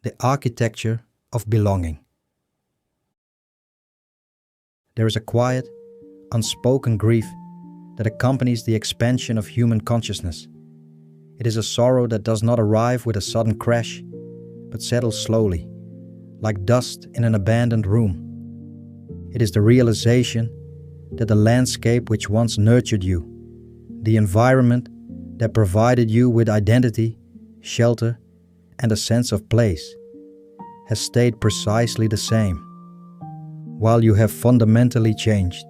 the architecture of belonging. There is a quiet, unspoken grief that accompanies the expansion of human consciousness. It is a sorrow that does not arrive with a sudden crash, but settles slowly, like dust in an abandoned room. It is the realization that the landscape which once nurtured you, the environment that provided you with identity, shelter, and a sense of place, has stayed precisely the same, while you have fundamentally changed.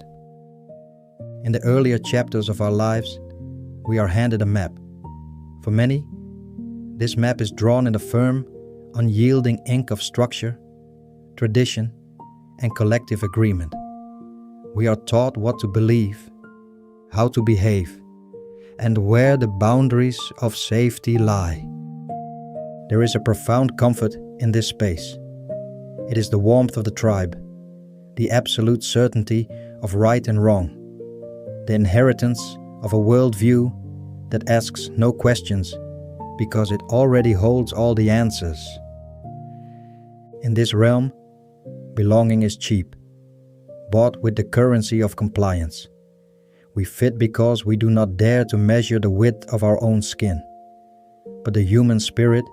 In the earlier chapters of our lives, we are handed a map. For many, this map is drawn in the firm, unyielding ink of structure, tradition, and collective agreement. We are taught what to believe, how to behave, and where the boundaries of safety lie. There is a profound comfort in this space. It is the warmth of the tribe, the absolute certainty of right and wrong, the inheritance of a worldview that asks no questions because it already holds all the answers. In this realm, belonging is cheap, bought with the currency of compliance. We fit because we do not dare to measure the width of our own skin. But the human spirit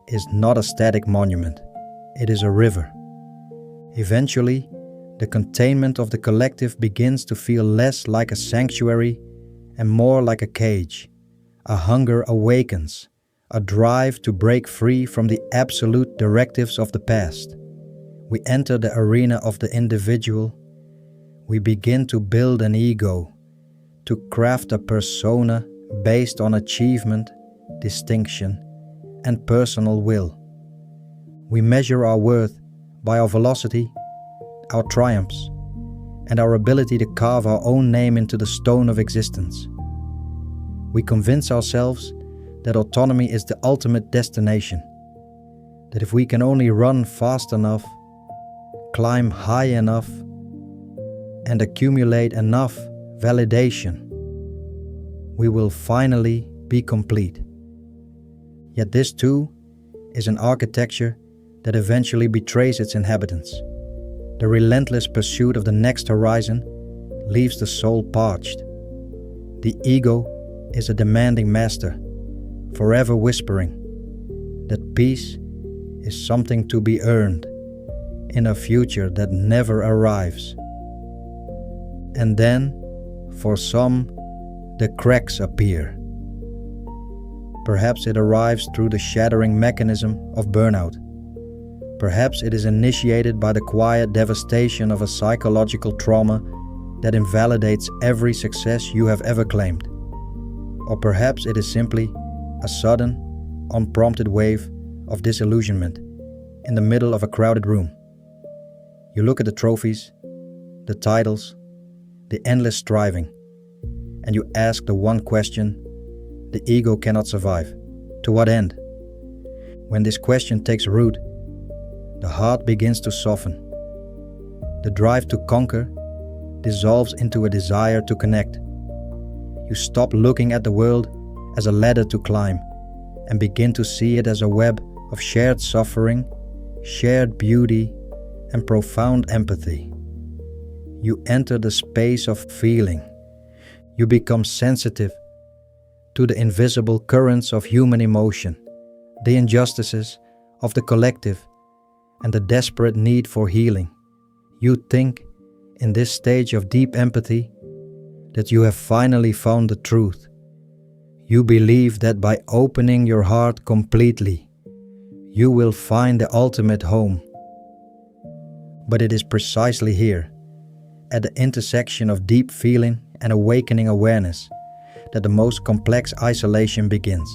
is not a static monument, it is a river. Eventually, the containment of the collective begins to feel less like a sanctuary and more like a cage. A hunger awakens, a drive to break free from the absolute directives of the past. We enter the arena of the individual. We begin to build an ego, to craft a persona based on achievement, distinction, and personal will. We measure our worth by our velocity, our triumphs, and our ability to carve our own name into the stone of existence. We convince ourselves that autonomy is the ultimate destination, that if we can only run fast enough, climb high enough, and accumulate enough validation, we will finally be complete. Yet this too is an architecture that eventually betrays its inhabitants. The relentless pursuit of the next horizon leaves the soul parched. The ego is a demanding master, forever whispering that peace is something to be earned in a future that never arrives. And then, for some, the cracks appear. Perhaps it arrives through the shattering mechanism of burnout. Perhaps it is initiated by the quiet devastation of a psychological trauma that invalidates every success you have ever claimed. Or perhaps it is simply a sudden, unprompted wave of disillusionment in the middle of a crowded room. You look at the trophies, the titles, the endless striving, and you ask the one question the ego cannot survive: to what end? When this question takes root, the heart begins to soften. The drive to conquer dissolves into a desire to connect. You stop looking at the world as a ladder to climb and begin to see it as a web of shared suffering, shared beauty, and profound empathy. You enter the space of feeling. You become sensitive to the invisible currents of human emotion, the injustices of the collective, and the desperate need for healing. You think, in this stage of deep empathy, that you have finally found the truth. You believe that by opening your heart completely, you will find the ultimate home. But it is precisely here, at the intersection of deep feeling and awakening awareness, that the most complex isolation begins.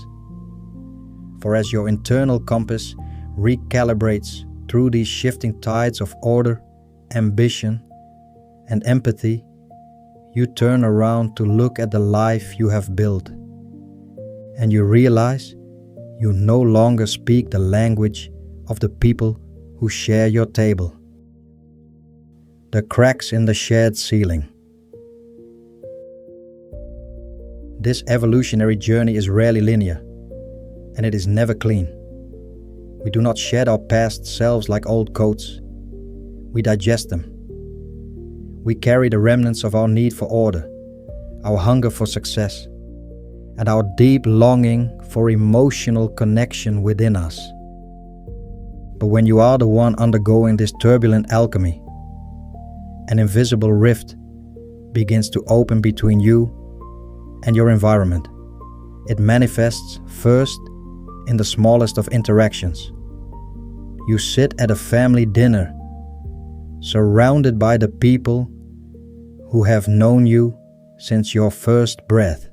For as your internal compass recalibrates through these shifting tides of order, ambition, and empathy, you turn around to look at the life you have built, and you realize you no longer speak the language of the people who share your table. The cracks in the shared ceiling. This evolutionary journey is rarely linear, and it is never clean. We do not shed our past selves like old coats. We digest them. We carry the remnants of our need for order, our hunger for success, and our deep longing for emotional connection within us. But when you are the one undergoing this turbulent alchemy, an invisible rift begins to open between you and your environment. It manifests first in the smallest of interactions. You sit at a family dinner, surrounded by the people who have known you since your first breath.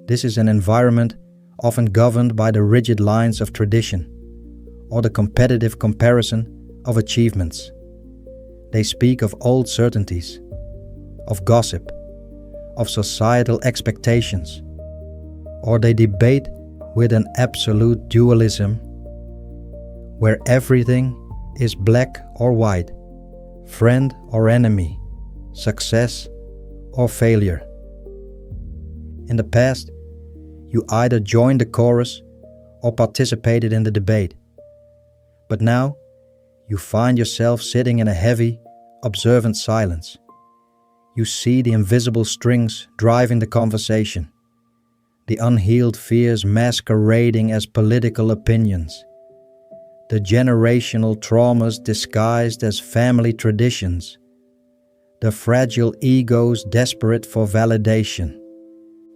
This is an environment often governed by the rigid lines of tradition or the competitive comparison of achievements. They speak of old certainties, of gossip, of societal expectations, or they debate with an absolute dualism where everything is black or white, friend or enemy, success or failure. In the past, you either joined the chorus or participated in the debate. But now, you find yourself sitting in a heavy, observant silence. You see the invisible strings driving the conversation, the unhealed fears masquerading as political opinions, the generational traumas disguised as family traditions, the fragile egos desperate for validation.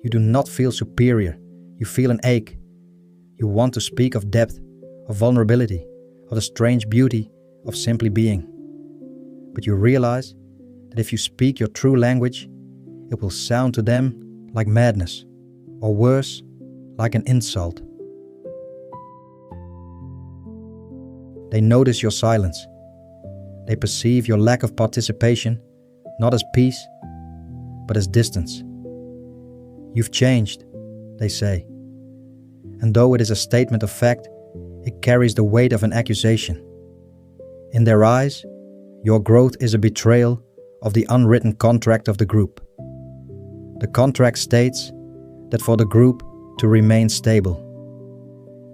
You do not feel superior. You feel an ache. You want to speak of depth, of vulnerability, of the strange beauty of simply being. But you realize that if you speak your true language, it will sound to them like madness, or worse, like an insult. They notice your silence. They perceive your lack of participation not as peace, but as distance. You've changed, they say. And though it is a statement of fact, it carries the weight of an accusation. In their eyes, your growth is a betrayal of the unwritten contract of the group. The contract states that for the group to remain stable,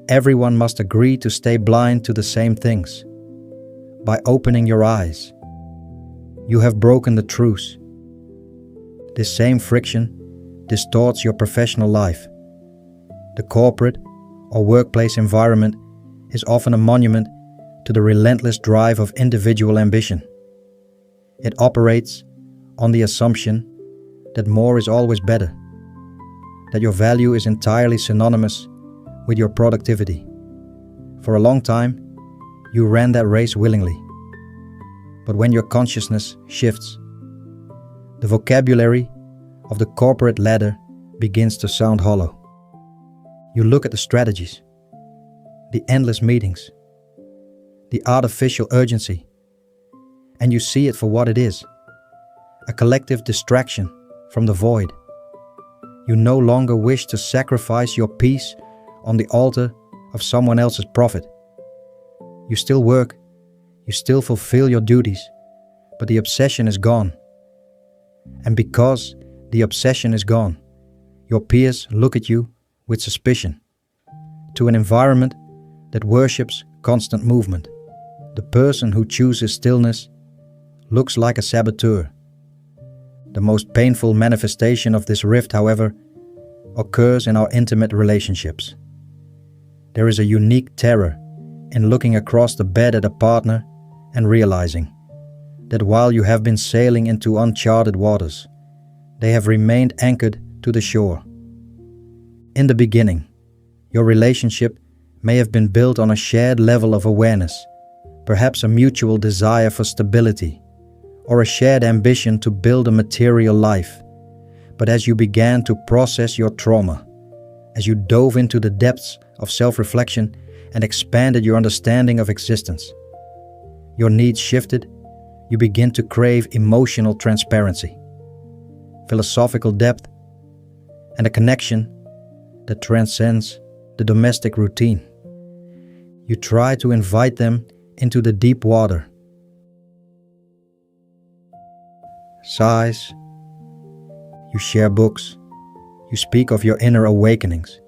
everyone must agree to stay blind to the same things. By opening your eyes, you have broken the truce. This same friction distorts your professional life. The corporate or workplace environment is often a monument to the relentless drive of individual ambition. It operates on the assumption that more is always better, that your value is entirely synonymous with your productivity. For a long time, you ran that race willingly. But when your consciousness shifts, the vocabulary of the corporate ladder begins to sound hollow. You look at the strategies, the endless meetings, the artificial urgency, and you see it for what it is, a collective distraction from the void. You no longer wish to sacrifice your peace on the altar of someone else's profit. You still work, you still fulfill your duties, but the obsession is gone. And because the obsession is gone, your peers look at you with suspicion. To an environment that worships constant movement, the person who chooses stillness looks like a saboteur. The most painful manifestation of this rift, however, occurs in our intimate relationships. There is a unique terror in looking across the bed at a partner and realizing that while you have been sailing into uncharted waters, they have remained anchored to the shore. In the beginning, your relationship may have been built on a shared level of awareness, perhaps a mutual desire for stability, or a shared ambition to build a material life. But as you began to process your trauma, as you dove into the depths of self-reflection and expanded your understanding of existence, your needs shifted. You begin to crave emotional transparency, philosophical depth, and a connection that transcends the domestic routine. You try to invite them into the deep water. Sighs. You share books. You speak of your inner awakenings.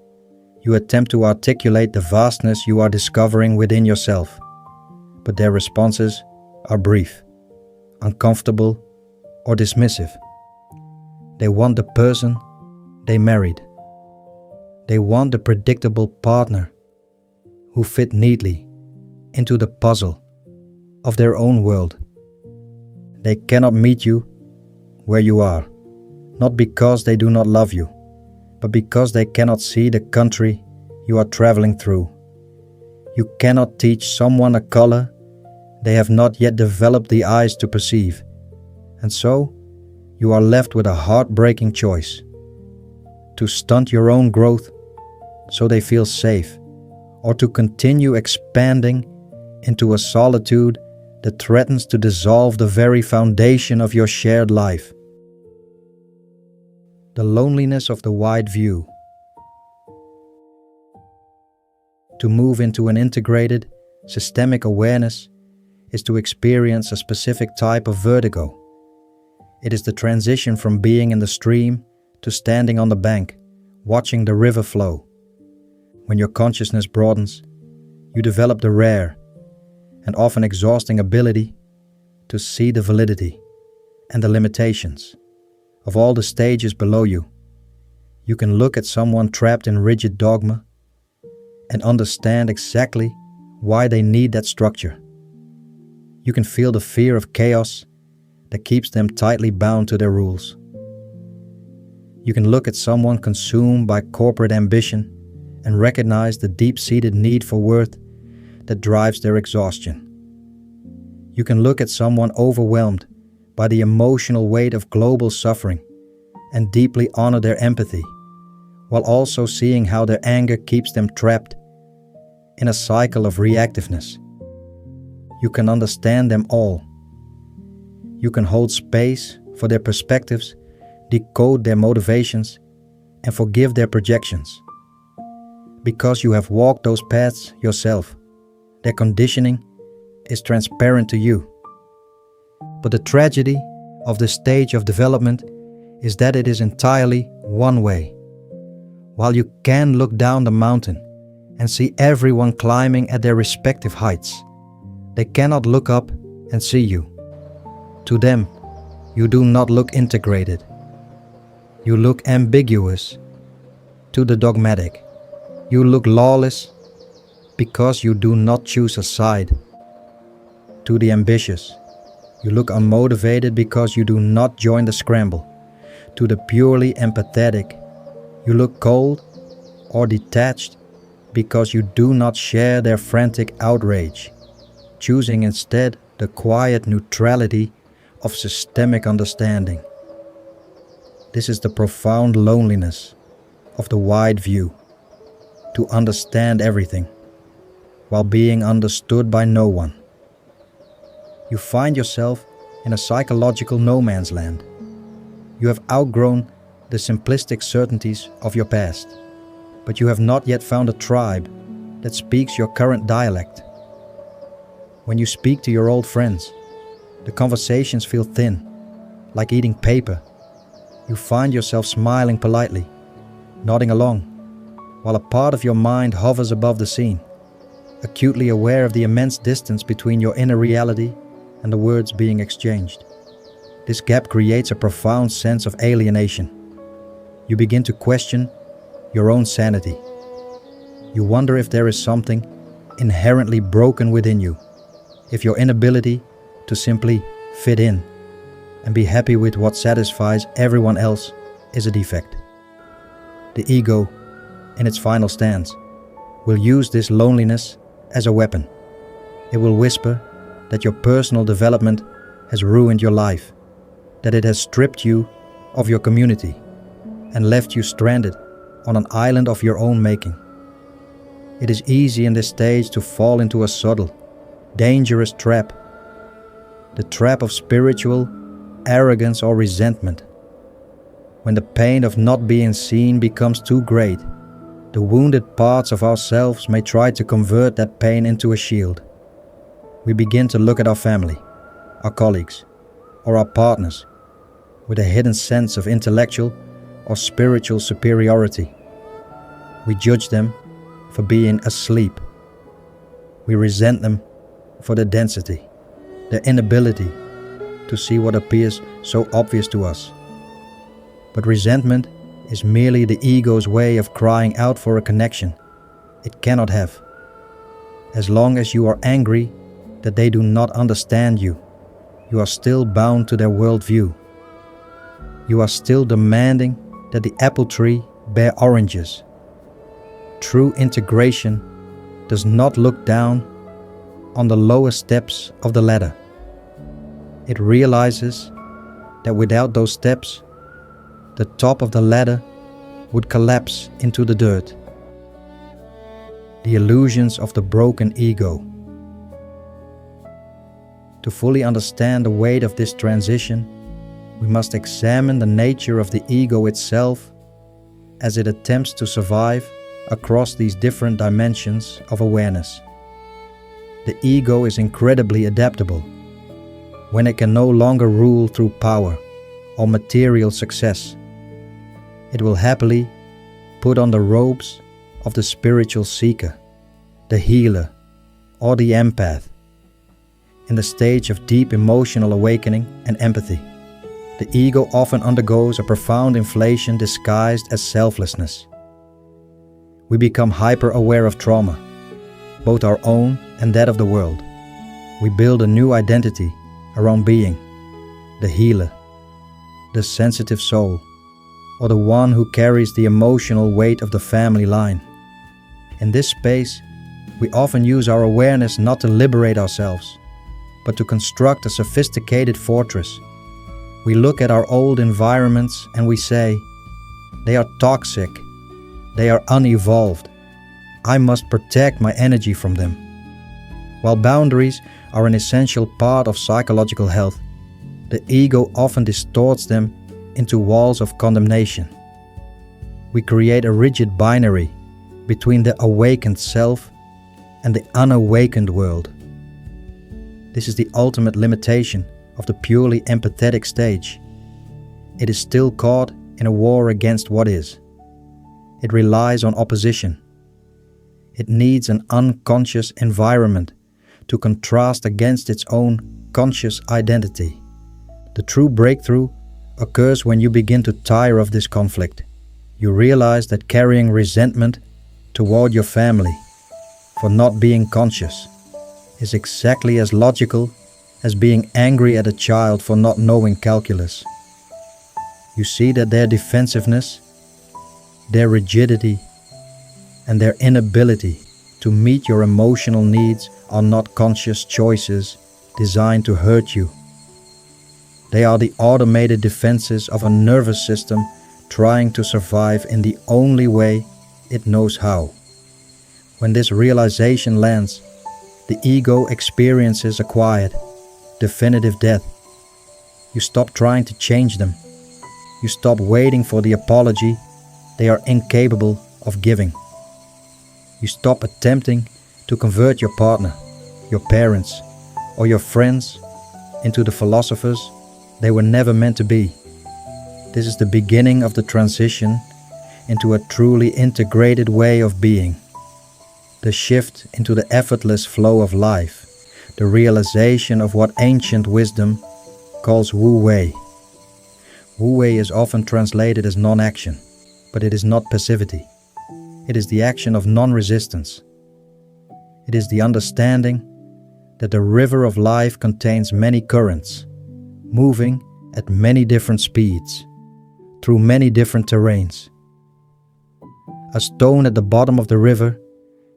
You attempt to articulate the vastness you are discovering within yourself, but their responses are brief, uncomfortable, or dismissive. They want the person they married. They want the predictable partner who fit neatly into the puzzle of their own world. They cannot meet you where you are, not because they do not love you, but because they cannot see the country you are traveling through. You cannot teach someone a color they have not yet developed the eyes to perceive, and so you are left with a heartbreaking choice: to stunt your own growth so they feel safe, or to continue expanding into a solitude that threatens to dissolve the very foundation of your shared life. The loneliness of the wide view. To move into an integrated, systemic awareness is to experience a specific type of vertigo. It is the transition from being in the stream to standing on the bank, watching the river flow. When your consciousness broadens, you develop the rare and often exhausting ability to see the validity and the limitations of all the stages below you. You can look at someone trapped in rigid dogma and understand exactly why they need that structure. You can feel the fear of chaos that keeps them tightly bound to their rules. You can look at someone consumed by corporate ambition and recognize the deep-seated need for worth that drives their exhaustion. You can look at someone overwhelmed by the emotional weight of global suffering and deeply honor their empathy, while also seeing how their anger keeps them trapped in a cycle of reactiveness. You can understand them all. You can hold space for their perspectives, decode their motivations, and forgive their projections. Because you have walked those paths yourself, their conditioning is transparent to you. But the tragedy of this stage of development is that it is entirely one way. While you can look down the mountain and see everyone climbing at their respective heights, they cannot look up and see you. To them, you do not look integrated. You look ambiguous. To the dogmatic, you look lawless because you do not choose a side. To the ambitious, you look unmotivated because you do not join the scramble. To the purely empathetic, you look cold or detached because you do not share their frantic outrage, choosing instead the quiet neutrality of systemic understanding. This is the profound loneliness of the wide view: to understand everything while being understood by no one. You find yourself in a psychological no man's land. You have outgrown the simplistic certainties of your past, but you have not yet found a tribe that speaks your current dialect. When you speak to your old friends, the conversations feel thin, like eating paper. You find yourself smiling politely, nodding along, while a part of your mind hovers above the scene, acutely aware of the immense distance between your inner reality and the words being exchanged. This gap creates a profound sense of alienation. You begin to question your own sanity. You wonder if there is something inherently broken within you, if your inability to simply fit in and be happy with what satisfies everyone else is a defect. The ego, in its final stance, will use this loneliness as a weapon. It will whisper that your personal development has ruined your life, that it has stripped you of your community and left you stranded on an island of your own making. It is easy in this stage to fall into a subtle, dangerous trap, the trap of spiritual arrogance or resentment. When the pain of not being seen becomes too great, the wounded parts of ourselves may try to convert that pain into a shield. We begin to look at our family, our colleagues, or our partners with a hidden sense of intellectual or spiritual superiority. We judge them for being asleep. We resent them for their density, their inability to see what appears so obvious to us. But resentment is merely the ego's way of crying out for a connection it cannot have. As long as you are angry that they do not understand you, you are still bound to their worldview. You are still demanding that the apple tree bear oranges. True integration does not look down on the lower steps of the ladder. It realizes that without those steps, the top of the ladder would collapse into the dirt. The illusions of the broken ego. To fully understand the weight of this transition, we must examine the nature of the ego itself as it attempts to survive across these different dimensions of awareness. The ego is incredibly adaptable. When it can no longer rule through power or material success, it will happily put on the robes of the spiritual seeker, the healer, or the empath. In the stage of deep emotional awakening and empathy, the ego often undergoes a profound inflation disguised as selflessness. We become hyper-aware of trauma, both our own and that of the world. We build a new identity around being the healer, the sensitive soul, or the one who carries the emotional weight of the family line. In this space, we often use our awareness not to liberate ourselves, but to construct a sophisticated fortress. We look at our old environments and we say, they are toxic, they are unevolved, I must protect my energy from them. While boundaries are an essential part of psychological health, the ego often distorts them into walls of condemnation. We create a rigid binary between the awakened self and the unawakened world. This is the ultimate limitation of the purely empathetic stage. It is still caught in a war against what is. It relies on opposition. It needs an unconscious environment to contrast against its own conscious identity. The true breakthrough occurs when you begin to tire of this conflict. You realize that carrying resentment toward your family for not being conscious is exactly as logical as being angry at a child for not knowing calculus. You see that their defensiveness, their rigidity, and their inability to meet your emotional needs are not conscious choices designed to hurt you. They are the automated defenses of a nervous system trying to survive in the only way it knows how. When this realization lands, the ego experiences a quiet, definitive death. You stop trying to change them. You stop waiting for the apology they are incapable of giving. You stop attempting to convert your partner, your parents, or your friends into the philosophers they were never meant to be. This is the beginning of the transition into a truly integrated way of being. The shift into the effortless flow of life, the realization of what ancient wisdom calls Wu Wei. Wu Wei is often translated as non-action, but it is not passivity. It is the action of non-resistance. It is the understanding that the river of life contains many currents, moving at many different speeds, through many different terrains. A stone at the bottom of the river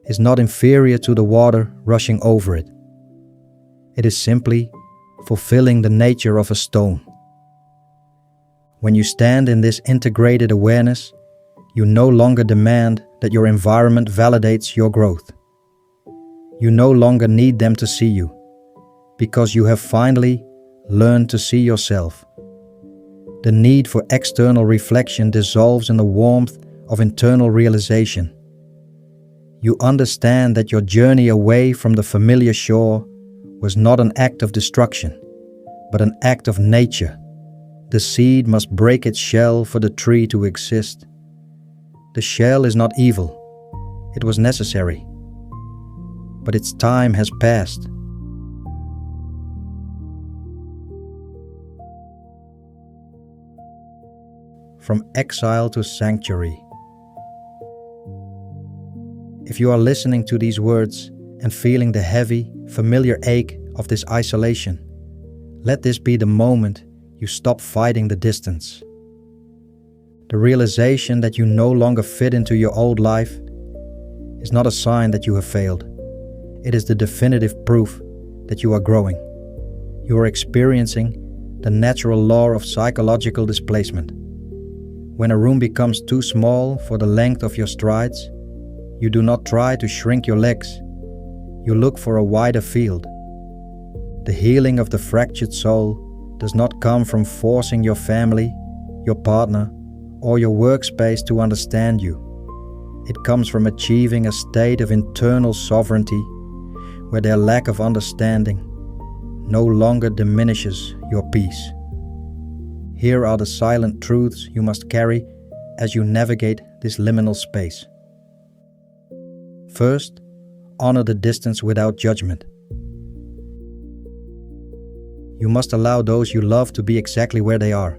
is not inferior to the water rushing over it. It is simply fulfilling the nature of a stone. When you stand in this integrated awareness, you no longer demand that your environment validates your growth. You no longer need them to see you, because you have finally learned to see yourself. The need for external reflection dissolves in the warmth of internal realization. You understand that your journey away from the familiar shore was not an act of destruction, but an act of nature. The seed must break its shell for the tree to exist. The shell is not evil. It was necessary. But its time has passed. From exile to sanctuary. If you are listening to these words and feeling the heavy, familiar ache of this isolation, let this be the moment you stop fighting the distance. The realization that you no longer fit into your old life is not a sign that you have failed. It is the definitive proof that you are growing. You are experiencing the natural law of psychological displacement. When a room becomes too small for the length of your strides, you do not try to shrink your legs. You look for a wider field. The healing of the fractured soul does not come from forcing your family, your partner, or your workspace to understand you. It comes from achieving a state of internal sovereignty where their lack of understanding no longer diminishes your peace. Here are the silent truths you must carry as you navigate this liminal space. First, honor the distance without judgment. You must allow those you love to be exactly where they are.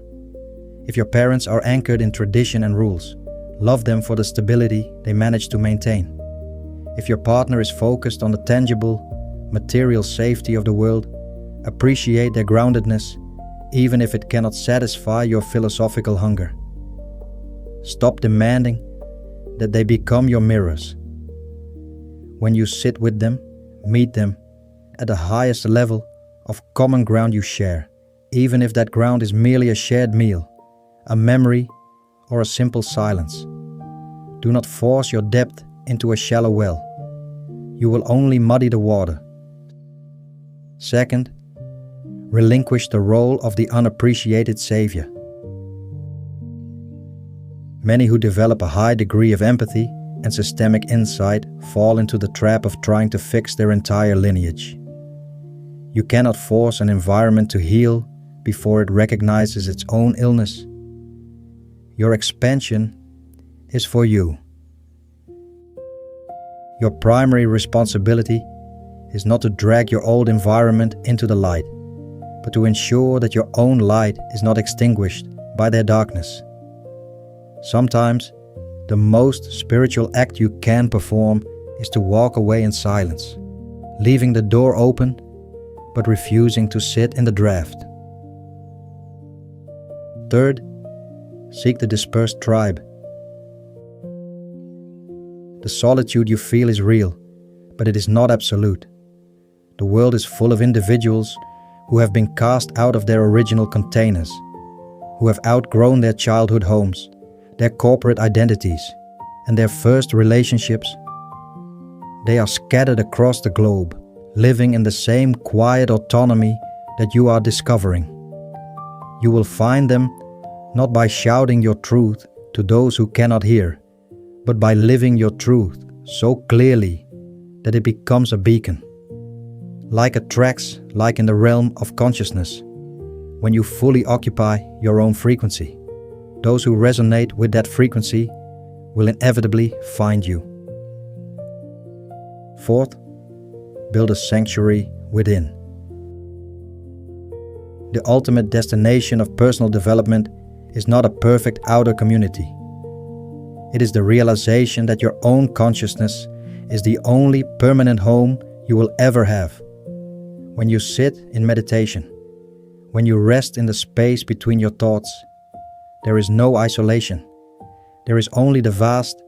If your parents are anchored in tradition and rules, love them for the stability they manage to maintain. If your partner is focused on the tangible, material safety of the world, appreciate their groundedness, even if it cannot satisfy your philosophical hunger. Stop demanding that they become your mirrors. When you sit with them, meet them at the highest level of common ground you share, even if that ground is merely a shared meal, a memory, or a simple silence. Do not force your depth into a shallow well. You will only muddy the water. Second, relinquish the role of the unappreciated savior. Many who develop a high degree of empathy and systemic insight fall into the trap of trying to fix their entire lineage. You cannot force an environment to heal before it recognizes its own illness. Your expansion is for you. Your primary responsibility is not to drag your old environment into the light, but to ensure that your own light is not extinguished by their darkness. Sometimes, the most spiritual act you can perform is to walk away in silence, leaving the door open, but refusing to sit in the draft. Third, seek the dispersed tribe. The solitude you feel is real, but it is not absolute. The world is full of individuals who have been cast out of their original containers, who have outgrown their childhood homes, their corporate identities, and their first relationships. They are scattered across the globe, living in the same quiet autonomy that you are discovering. You will find them not by shouting your truth to those who cannot hear, but by living your truth so clearly that it becomes a beacon. Like attracts, like in the realm of consciousness, when you fully occupy your own frequency, those who resonate with that frequency will inevitably find you. Fourth, build a sanctuary within. The ultimate destination of personal development is not a perfect outer community. It is the realization that your own consciousness is the only permanent home you will ever have. When you sit in meditation, when you rest in the space between your thoughts, there is no isolation. There is only the vast,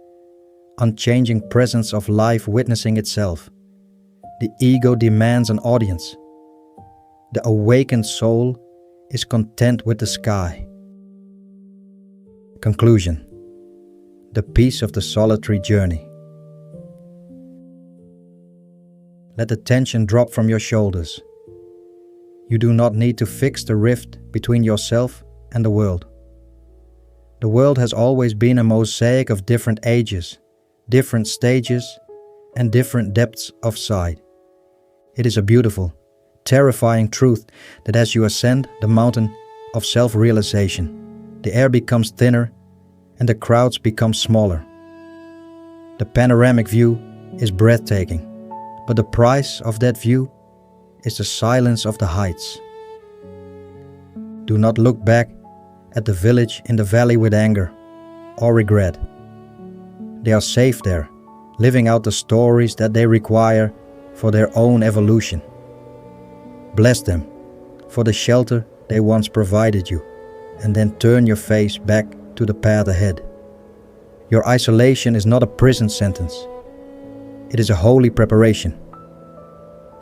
unchanging presence of life witnessing itself. The ego demands an audience. The awakened soul is content with the sky. Conclusion: the peace of the solitary journey. Let the tension drop from your shoulders. You do not need to fix the rift between yourself and the world. The world has always been a mosaic of different ages, different stages, and different depths of sight. It is a beautiful, terrifying truth that as you ascend the mountain of self-realization, the air becomes thinner and the crowds become smaller. The panoramic view is breathtaking, but the price of that view is the silence of the heights. Do not look back at the village in the valley with anger or regret. They are safe there, living out the stories that they require for their own evolution. Bless them for the shelter they once provided you, and then turn your face back to the path ahead. Your isolation is not a prison sentence. It is a holy preparation.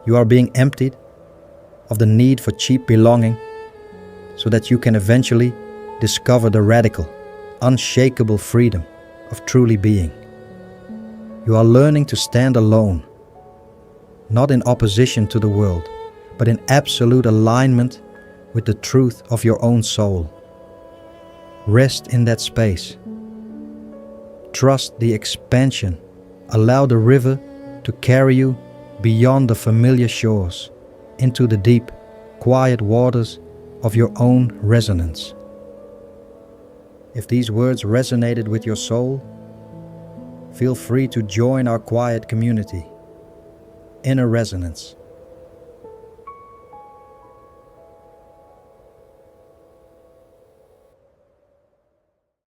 You are being emptied of the need for cheap belonging so that you can eventually discover the radical, unshakable freedom of truly being. You are learning to stand alone, not in opposition to the world, but in absolute alignment with the truth of your own soul. Rest in that space. Trust the expansion. Allow the river to carry you beyond the familiar shores into the deep, quiet waters of your own resonance. If these words resonated with your soul, feel free to join our quiet community, Inner Resonance.